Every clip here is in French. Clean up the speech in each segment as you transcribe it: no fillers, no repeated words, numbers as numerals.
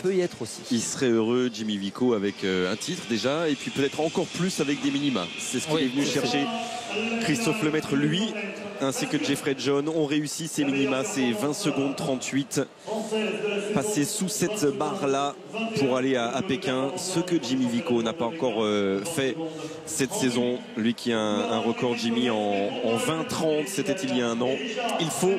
peut y être aussi. Il serait heureux, Jimmy Vico, avec un titre déjà, et puis peut-être encore plus avec des minima. C'est ce qu'il est venu chercher. Christophe Lemaître, lui, ainsi que Jeffrey John, ont réussi ces minima, ces 20 secondes 38. Passer sous cette barre-là pour aller à Pékin, ce que Jimmy Vico n'a pas encore fait cette saison. Lui qui a un record, Jimmy, en 20-30, c'était il y a un an. Il faut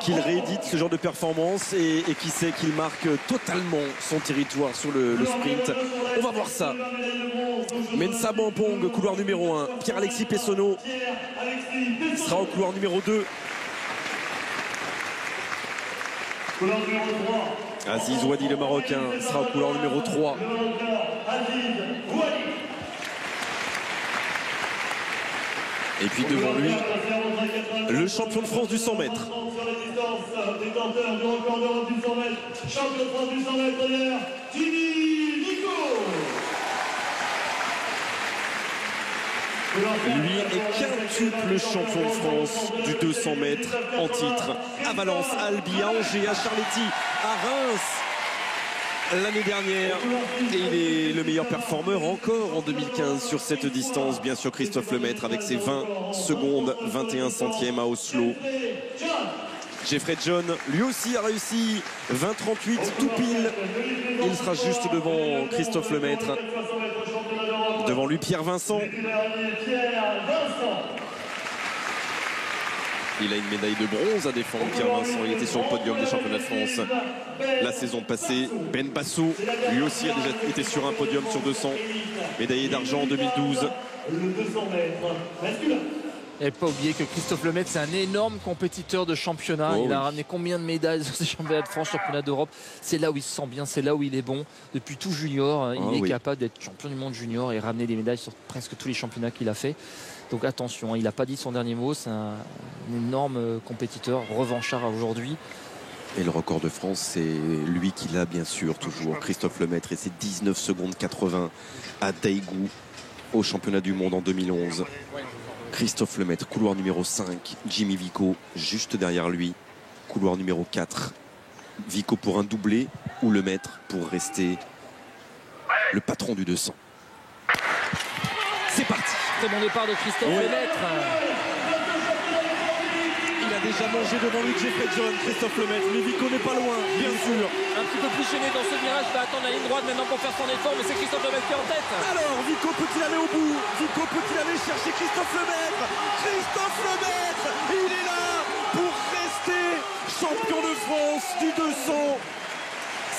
qu'il réédite ce genre de performance et qui sait qu'il marque totalement son territoire sur le sprint. On va voir ça. Mensa Bampong, couloir numéro 1. Pierre-Alexis Pessonneau sera au couloir numéro 2. Aziz Ouadi, le Marocain, sera au couloir numéro 3. Et puis devant lui, le champion de France du 100 mètres. Lui est quintuple champion de France du 200 mètres en titre. À Valence, à Albi, à Angers, à Charletti, à Reims l'année dernière. Et il est le meilleur performeur encore en 2015 sur cette distance. Bien sûr, Christophe Lemaître avec ses 20 secondes 21 centièmes à Oslo. Jeffrey John, lui aussi, a réussi 20-38 tout pile. Il sera juste devant Christophe Lemaître. Devant lui, Pierre Vincent. Il a une médaille de bronze à défendre, Pierre Vincent. Il était sur le podium des championnats de France la saison passée. Ben Basso, lui aussi, a déjà été sur un podium sur 200. Médaillé d'argent en 2012. Et ne pas oublier que Christophe Lemaître, c'est un énorme compétiteur de championnat. Il a ramené combien de médailles sur ces championnats de France, championnats d'Europe. C'est là où il se sent bien, c'est là où il est bon. Depuis tout junior, il est capable d'être champion du monde junior et ramener des médailles sur presque tous les championnats qu'il a fait. Donc attention, il n'a pas dit son dernier mot. C'est un énorme compétiteur, revanchard aujourd'hui. Et le record de France, c'est lui qui l'a bien sûr toujours. Christophe Lemaître et ses 19 secondes 80 à Daegu au championnat du monde en 2011. Christophe Lemaître, couloir numéro 5, Jimmy Vico juste derrière lui, couloir numéro 4, Vico pour un doublé ou Lemaître pour rester le patron du 200. C'est parti. Très bon départ de Christophe Lemaître. Il a déjà mangé devant lui Jeffrey John, Christophe Lemaître, mais Vico n'est pas loin, bien sûr. Un petit peu plus gêné dans ce virage, il va attendre la ligne droite maintenant pour faire son effort, mais c'est Christophe Lemaître qui est en tête. Alors, Vico peut-il aller au bout? Vico peut-il aller chercher Christophe Lemaître? Christophe Lemaître, il est là pour rester champion de France du 200.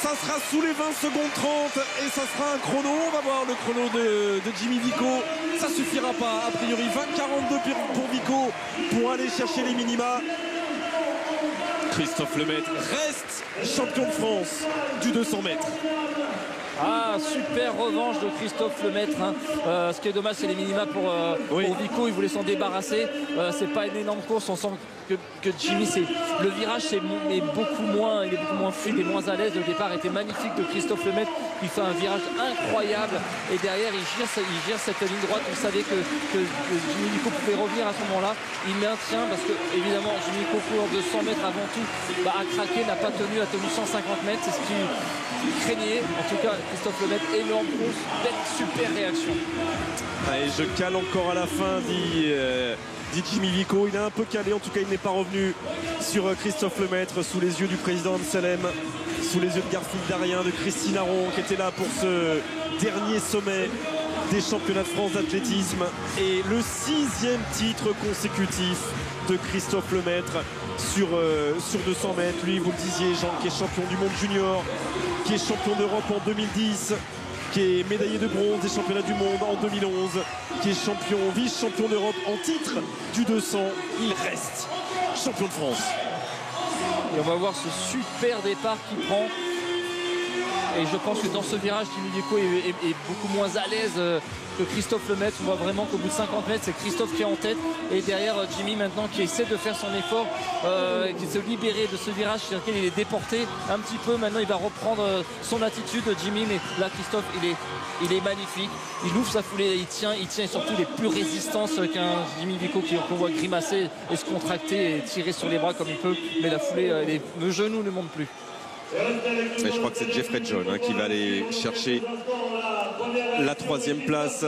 Ça sera sous les 20 secondes 30 et ça sera un chrono. On va voir le chrono de Jimmy Vico. Ça suffira pas. A priori, 20-42 pour Vico pour aller chercher les minima. Christophe Lemaître reste champion de France du 200 mètres. Ah, super revanche de Christophe Lemaître. Ce qui est dommage, c'est les minima pour Vico. Il voulait s'en débarrasser. C'est pas une énorme course. On sent que Jimmy, le virage est beaucoup moins fluide et moins à l'aise. Le départ était magnifique de Christophe Lemaître. Il fait un virage incroyable et derrière il gire cette ligne droite. On savait que Jimmy Vico pouvait revenir à ce moment-là. Il maintient parce que évidemment Jimmy Vico court de 100 mètres avant tout a craqué, n'a pas tenu, a tenu 150 mètres. C'est ce qu'il craignait. En tout cas, Christophe Lemaître, énorme course, belle super réaction. Allez, je cale encore à la fin, dit Jimmy Vico. Il a un peu calé, en tout cas il n'est pas revenu sur Christophe Lemaître sous les yeux du président Anselem, sous les yeux de Garfield Darien, de Christine Aron qui était là pour ce dernier sommet des championnats de France d'athlétisme et le 6e titre consécutif de Christophe Lemaître sur 200 mètres. Lui, vous le disiez, Jean, qui est champion du monde junior, qui est champion d'Europe en 2010, qui est médaillé de bronze des championnats du monde en 2011, qui est vice-champion d'Europe en titre du 200. Il reste champion de France. Et on va voir ce super départ qu'il prend. Et je pense que dans ce virage, Jimmy Vico est beaucoup moins à l'aise que Christophe Lemaître. On voit vraiment qu'au bout de 50 mètres, c'est Christophe qui est en tête. Et derrière, Jimmy maintenant qui essaie de faire son effort, qui se libérer de ce virage sur lequel il est déporté un petit peu. Maintenant, il va reprendre son attitude, Jimmy. Mais là, Christophe, il est magnifique. Il ouvre sa foulée, il tient et surtout il est plus résistant qu'un Jimmy Vico qu'on voit grimacer et se contracter et tirer sur les bras comme il peut. Mais la foulée, le genou ne monte plus. Et je crois que c'est Jeffrey John qui va aller chercher la 3e place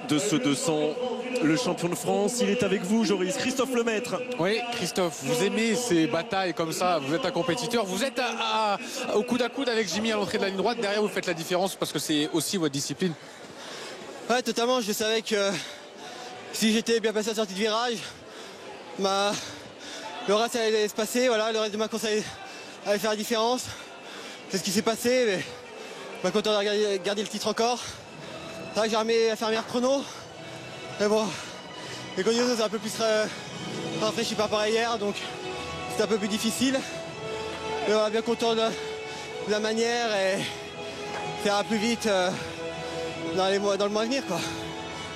de ce 200. Le champion de France, il est avec vous, Joris. Christophe Lemaître. Oui, Christophe, vous aimez ces batailles comme ça. Vous êtes un compétiteur. Vous êtes au coude à coude avec Jimmy à l'entrée de la ligne droite. Derrière, vous faites la différence parce que c'est aussi votre discipline. Ouais, totalement. Je savais que si j'étais bien passé à la sortie de virage, le reste allait se passer. Voilà, le reste de ma course allait faire la différence. C'est ce qui s'est passé. Mais je suis content d'avoir gardé le titre encore. C'est vrai que j'ai armé à faire un meilleur chrono. Mais bon, les conditions sont un peu plus rafraîchies par rapport à hier, donc c'est un peu plus difficile. Mais voilà, bien content de la manière et faire plus vite dans le mois à venir, quoi.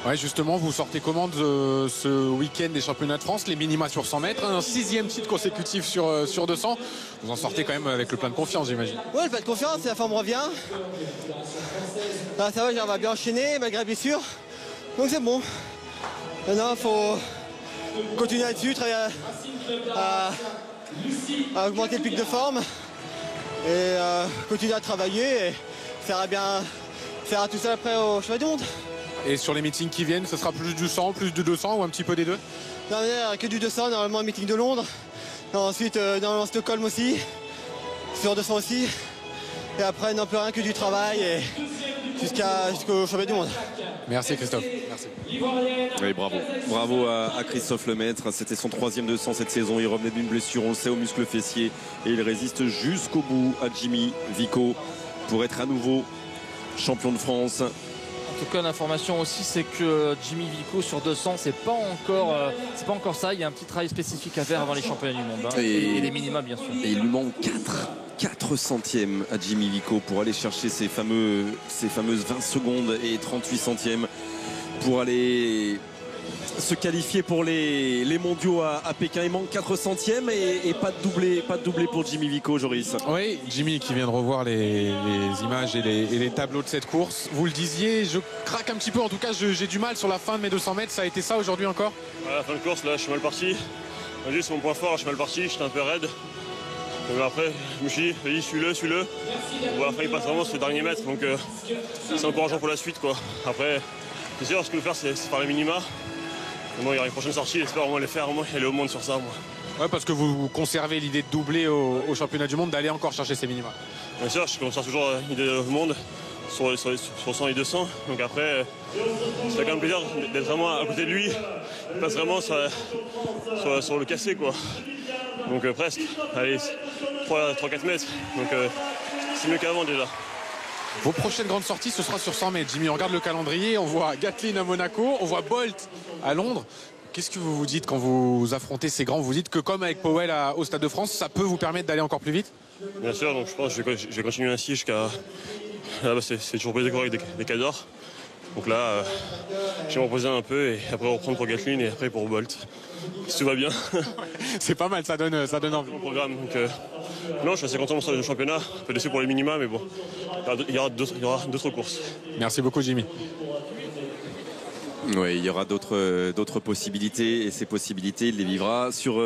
Ouais, justement, vous sortez comment de ce week-end des championnats de France, les minima sur 100 mètres, un 6e titre consécutif sur 200. Vous en sortez quand même avec le plein de confiance, j'imagine. Ouais, le plein de confiance, la forme revient. Là, ça va, on va bien enchaîner malgré la blessure. Donc c'est bon. Maintenant, il faut continuer là-dessus, travailler à augmenter le pic de forme et continuer à travailler et faire tout ça après au championnat du monde. Et sur les meetings qui viennent, ce sera plus du 100, plus du 200 ou un petit peu des deux? Non, que du 200, normalement le meeting de Londres. Et ensuite, normalement Stockholm aussi, sur 200 aussi. Et après, non plus rien que du travail et jusqu'au championnat du monde. Merci Christophe. Merci. Oui, bravo. Bravo à Christophe Lemaître. C'était son 3e 200 cette saison. Il revenait d'une blessure, on le sait, au muscle fessier. Et il résiste jusqu'au bout à Jimmy Vico pour être à nouveau champion de France. En tout cas, l'information aussi, c'est que Jimmy Vico sur 200, c'est pas encore ça. Il y a un petit travail spécifique à faire avant les championnats du monde et les minima, bien sûr. Et il lui manque 4 centièmes à Jimmy Vico pour aller chercher ces fameuses 20 secondes et 38 centièmes pour aller se qualifier pour les mondiaux à Pékin. Il manque 4 centièmes et pas de doublé pour Jimmy Vico, Joris. Oui, Jimmy qui vient de revoir les images et les tableaux de cette course. Vous le disiez, je craque un petit peu, en tout cas j'ai du mal sur la fin de mes 200 mètres. Ça a été ça aujourd'hui encore? À la fin de course, là je suis mal parti. C'est mon point fort, je suis mal parti, j'étais un peu raide. Donc après, je me suis dit, suis-le. Bon, après, il passe vraiment sur le dernier mètre, donc c'est encourageant pour la suite, quoi. Après, c'est sûr, ce que je veux faire, c'est faire les minima. Mais bon, il y aura une prochaine sortie, j'espère au moins les faire, au moins aller au monde sur ça, moi. Ouais, parce que vous conservez l'idée de doubler au championnat du monde, d'aller encore chercher ces minima. Bien sûr, je conserve toujours l'idée au monde sur 100 et 200. Donc après, c'est quand même plaisir d'être vraiment à côté de lui. Il passe vraiment sur le cassé, quoi. Donc presque, allez, 3-4 mètres. Donc c'est mieux qu'avant déjà. Vos prochaines grandes sorties, ce sera sur 100 mètres. Jimmy, on regarde le calendrier, on voit Gatlin à Monaco, on voit Bolt à Londres. Qu'est-ce que vous vous dites quand vous affrontez ces grands? Vous dites que comme avec Powell au Stade de France, ça peut vous permettre d'aller encore plus vite? Bien sûr, donc je pense que je vais continuer ainsi jusqu'à... Là, c'est toujours plaisir avec des cadors. Donc là, je vais me reposer un peu et après reprendre pour Gatlin et après pour Bolt. Si tout va bien. C'est pas mal, ça donne envie. Mon programme. Donc, non, je suis assez content de mon championnat. Un peu déçu pour les minima, mais bon, il y aura d'autres courses. Merci beaucoup, Jimmy. Oui, il y aura d'autres possibilités et ces possibilités, il les vivra sur...